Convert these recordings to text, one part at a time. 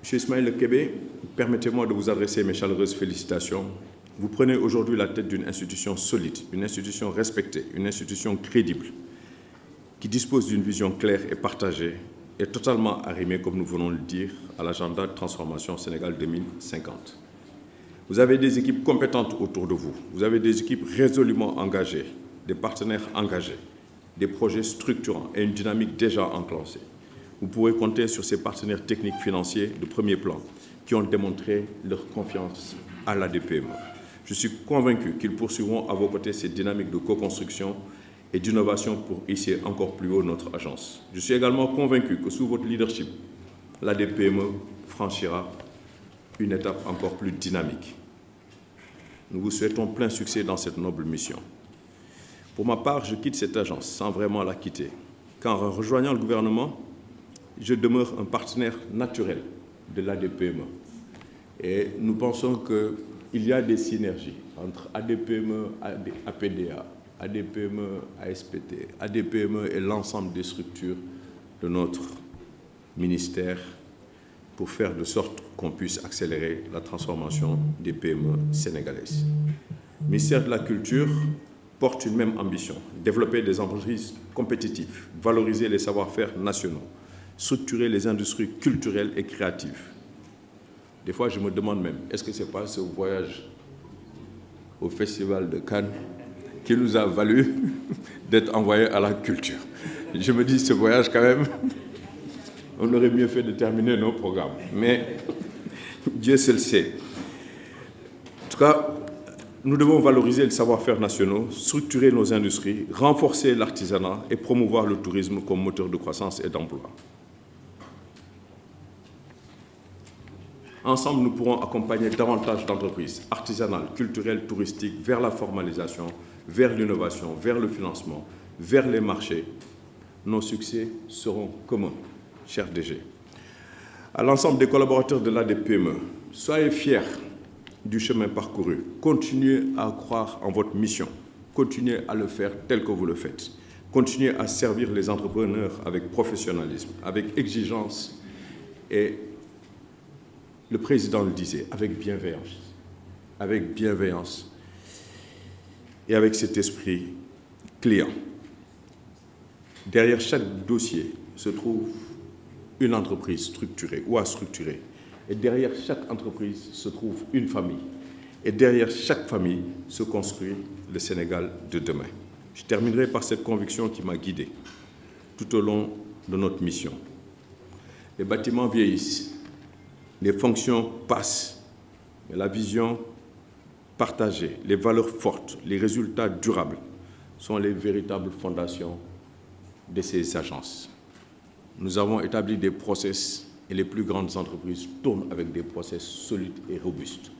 Monsieur Ismaël Kébé, permettez-moi de vous adresser mes chaleureuses félicitations. Vous prenez aujourd'hui la tête d'une institution solide, une institution respectée, une institution crédible, qui dispose d'une vision claire et partagée et totalement arrimée, comme nous venons de le dire, à l'agenda de transformation Sénégal 2050. Vous avez des équipes compétentes autour de vous, vous avez des équipes résolument engagées, des partenaires engagés, des projets structurants et une dynamique déjà enclenchée. Vous pourrez compter sur ces partenaires techniques financiers de premier plan qui ont démontré leur confiance à l'ADPME. Je suis convaincu qu'ils poursuivront à vos côtés cette dynamique de co-construction et d'innovation pour hisser encore plus haut notre agence. Je suis également convaincu que sous votre leadership, l'ADPME franchira une étape encore plus dynamique. Nous vous souhaitons plein succès dans cette noble mission. Pour ma part, je quitte cette agence sans vraiment la quitter, car en rejoignant le gouvernement, je demeure un partenaire naturel de l'ADPME. Et nous pensons qu'il y a des synergies entre ADPME, APDA, ADPME, ASPT, ADPME et l'ensemble des structures de notre ministère pour faire de sorte qu'on puisse accélérer la transformation des PME sénégalaises. Le ministère de la Culture porte une même ambition, développer des entreprises compétitives, valoriser les savoir-faire nationaux, structurer les industries culturelles et créatives. Des fois, je me demande même, est-ce que ce n'est pas ce voyage au Festival de Cannes qui nous a valu d'être envoyés à la culture? Je me dis, ce voyage, quand même, on aurait mieux fait de terminer nos programmes. Mais Dieu seul sait. En tout cas, nous devons valoriser les savoir-faire nationaux, structurer nos industries, renforcer l'artisanat et promouvoir le tourisme comme moteur de croissance et d'emploi. Ensemble, nous pourrons accompagner davantage d'entreprises artisanales, culturelles, touristiques vers la formalisation, vers l'innovation, vers le financement, vers les marchés. Nos succès seront communs, cher DG. À l'ensemble des collaborateurs de l'ADPME, soyez fiers du chemin parcouru. Continuez à croire en votre mission. Continuez à le faire tel que vous le faites. Continuez à servir les entrepreneurs avec professionnalisme, avec exigence et le président le disait, avec bienveillance et avec cet esprit client. Derrière chaque dossier se trouve une entreprise structurée ou à structurer. Et derrière chaque entreprise se trouve une famille. Et derrière chaque famille se construit le Sénégal de demain. Je terminerai par cette conviction qui m'a guidé tout au long de notre mission. Les bâtiments vieillissent. Les fonctions passent, mais la vision partagée, les valeurs fortes, les résultats durables sont les véritables fondations de ces agences. Nous avons établi des process et les plus grandes entreprises tournent avec des process solides et robustes.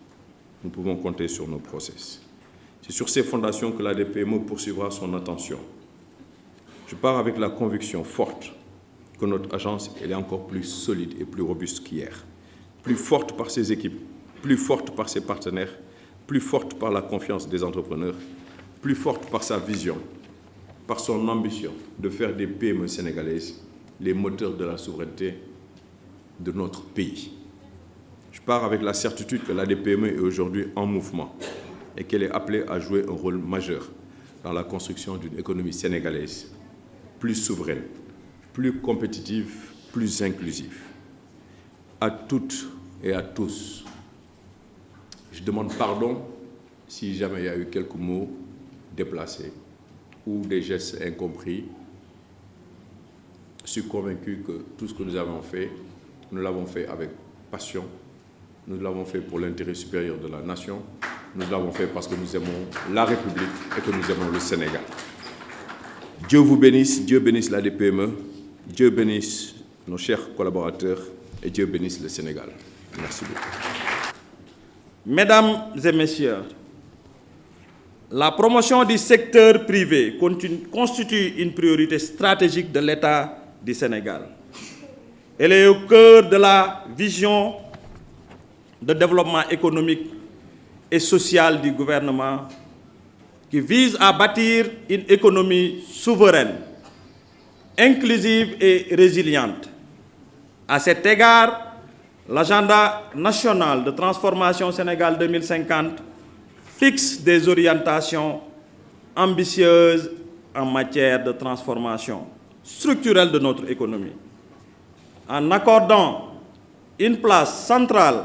Nous pouvons compter sur nos process. C'est sur ces fondations que l'ADPME poursuivra son attention. Je pars avec la conviction forte que notre agence est encore plus solide et plus robuste qu'hier. Plus forte par ses équipes, plus forte par ses partenaires, plus forte par la confiance des entrepreneurs, plus forte par sa vision, par son ambition de faire des PME sénégalaises les moteurs de la souveraineté de notre pays. Je pars avec la certitude que l'ADPME est aujourd'hui en mouvement et qu'elle est appelée à jouer un rôle majeur dans la construction d'une économie sénégalaise plus souveraine, plus compétitive, plus inclusive. À toutes et à tous, je demande pardon si jamais il y a eu quelques mots déplacés ou des gestes incompris. Je suis convaincu que tout ce que nous avons fait, nous l'avons fait avec passion, nous l'avons fait pour l'intérêt supérieur de la nation, nous l'avons fait parce que nous aimons la République et que nous aimons le Sénégal. Dieu vous bénisse, Dieu bénisse l'ADPME, Dieu bénisse nos chers collaborateurs et Dieu bénisse le Sénégal. Merci beaucoup. Mesdames et messieurs, la promotion du secteur privé constitue une priorité stratégique de l'État du Sénégal. Elle est au cœur de la vision de développement économique et social du gouvernement qui vise à bâtir une économie souveraine, inclusive et résiliente. À cet égard, l'agenda national de transformation Sénégal 2050 fixe des orientations ambitieuses en matière de transformation structurelle de notre économie, en accordant une place centrale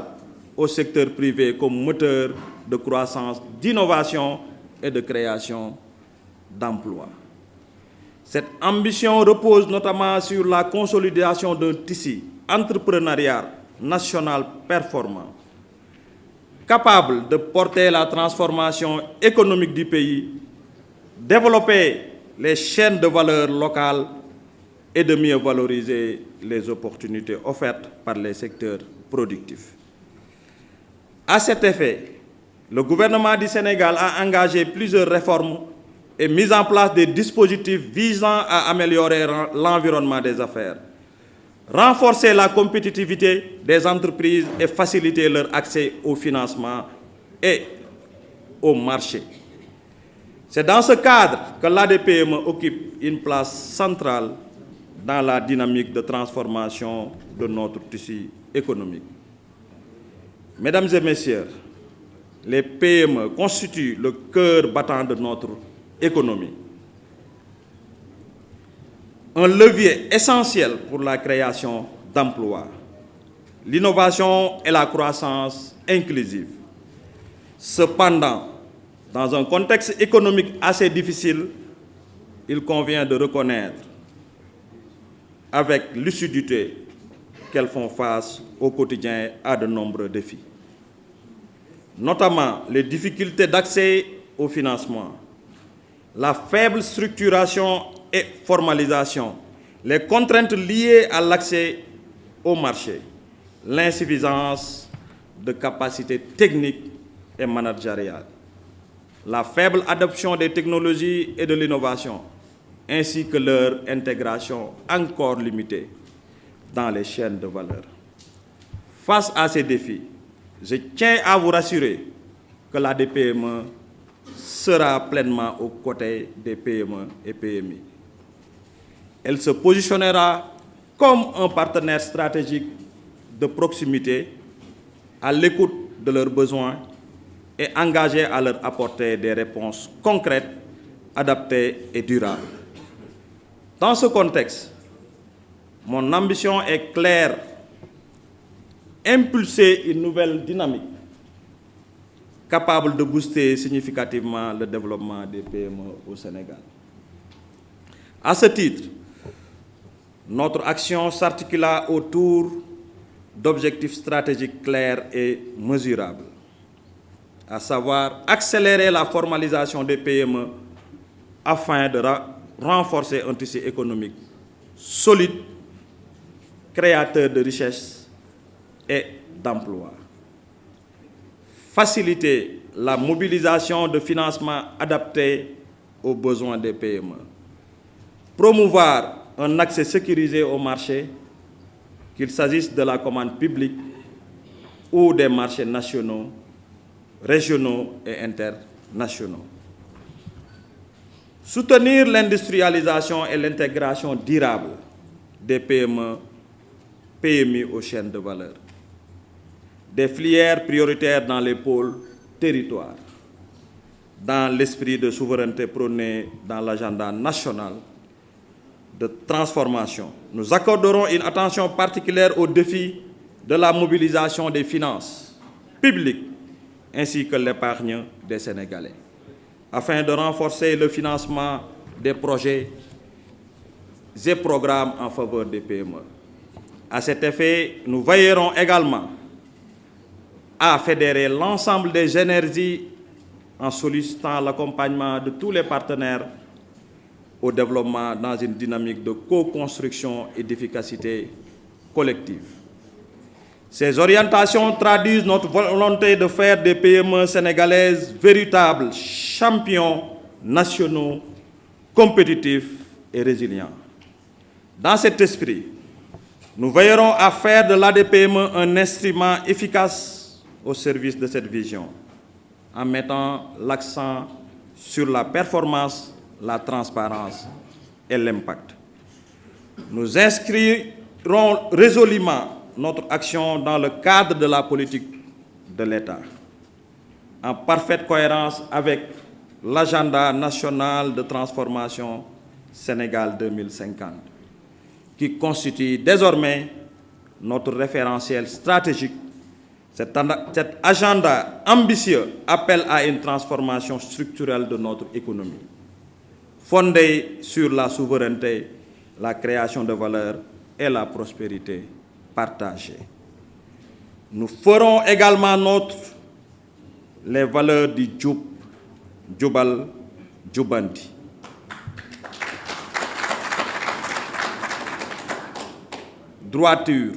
au secteur privé comme moteur de croissance, d'innovation et de création d'emplois. Cette ambition repose notamment sur la consolidation d'un tissu entrepreneurial national performant, capable de porter la transformation économique du pays, développer les chaînes de valeur locales et de mieux valoriser les opportunités offertes par les secteurs productifs. À cet effet, le gouvernement du Sénégal a engagé plusieurs réformes et mis en place des dispositifs visant à améliorer l'environnement des affaires, renforcer la compétitivité des entreprises et faciliter leur accès au financement et au marché. C'est dans ce cadre que l'ADPME occupe une place centrale dans la dynamique de transformation de notre tissu économique. Mesdames et messieurs, les PME constituent le cœur battant de notre économie. Un levier essentiel pour la création d'emplois, l'innovation et la croissance inclusive. Cependant, dans un contexte économique assez difficile, il convient de reconnaître avec lucidité qu'elles font face au quotidien à de nombreux défis, notamment les difficultés d'accès au financement, la faible structuration et formalisation, les contraintes liées à l'accès au marché, l'insuffisance de capacités techniques et managériales, la faible adoption des technologies et de l'innovation, ainsi que leur intégration encore limitée dans les chaînes de valeur. Face à ces défis, je tiens à vous rassurer que l'ADPME sera pleinement aux côtés des PME et PMI. Elle se positionnera comme un partenaire stratégique de proximité, à l'écoute de leurs besoins et engagée à leur apporter des réponses concrètes, adaptées et durables. Dans ce contexte, mon ambition est claire: impulser une nouvelle dynamique capable de booster significativement le développement des PME au Sénégal. À ce titre, notre action s'articula autour d'objectifs stratégiques clairs et mesurables, à savoir accélérer la formalisation des PME afin de renforcer un tissu économique solide, créateur de richesses et d'emplois. Faciliter la mobilisation de financements adaptés aux besoins des PME. Promouvoir un accès sécurisé au marché, qu'il s'agisse de la commande publique ou des marchés nationaux, régionaux et internationaux. Soutenir l'industrialisation et l'intégration durable des PME, PMI aux chaînes de valeur. Des filières prioritaires dans les pôles territoires, dans l'esprit de souveraineté prôné dans l'agenda national de transformation. Nous accorderons une attention particulière aux défis de la mobilisation des finances publiques ainsi que l'épargne des Sénégalais, afin de renforcer le financement des projets et programmes en faveur des PME. À cet effet, nous veillerons également à fédérer l'ensemble des énergies en sollicitant l'accompagnement de tous les partenaires au développement dans une dynamique de co-construction et d'efficacité collective. Ces orientations traduisent notre volonté de faire des PME sénégalaises véritables champions nationaux, compétitifs et résilients. Dans cet esprit, nous veillerons à faire de l'ADPME un instrument efficace au service de cette vision, en mettant l'accent sur la performance, la transparence et l'impact. Nous inscrirons résolument notre action dans le cadre de la politique de l'État, en parfaite cohérence avec l'agenda national de transformation Sénégal 2050, qui constitue désormais notre référentiel stratégique. Cet agenda ambitieux appelle à une transformation structurelle de notre économie, fondée sur la souveraineté, la création de valeur et la prospérité partagée. Nous ferons également nôtre les valeurs du Djoub, Djoubal, Djoubandi. Droiture,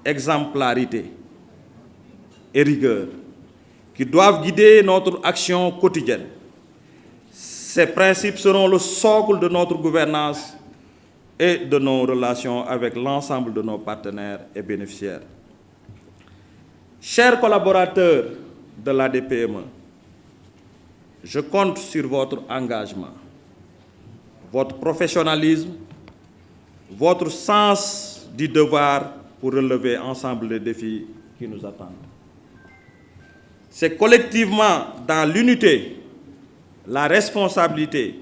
exemplarité et rigueur qui doivent guider notre action quotidienne. Ces principes seront le socle de notre gouvernance et de nos relations avec l'ensemble de nos partenaires et bénéficiaires. Chers collaborateurs de l'ADPME, je compte sur votre engagement, votre professionnalisme, votre sens du devoir pour relever ensemble les défis qui nous attendent. C'est collectivement dans l'unité, la responsabilité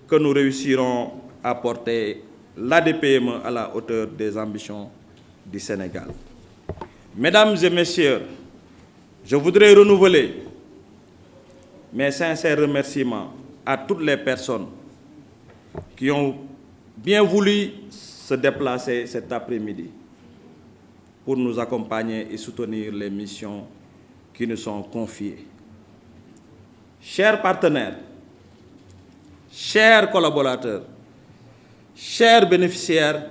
que nous réussirons à porter l'ADPME à la hauteur des ambitions du Sénégal. Mesdames et messieurs, je voudrais renouveler mes sincères remerciements à toutes les personnes qui ont bien voulu se déplacer cet après-midi pour nous accompagner et soutenir les missions qui nous sont confiées. Chers partenaires, chers collaborateurs, chers bénéficiaires,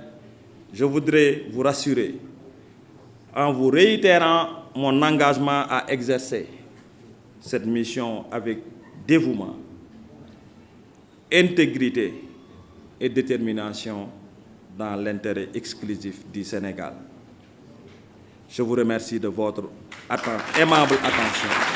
je voudrais vous rassurer en vous réitérant mon engagement à exercer cette mission avec dévouement, intégrité et détermination dans l'intérêt exclusif du Sénégal. Je vous remercie de votre aimable attention.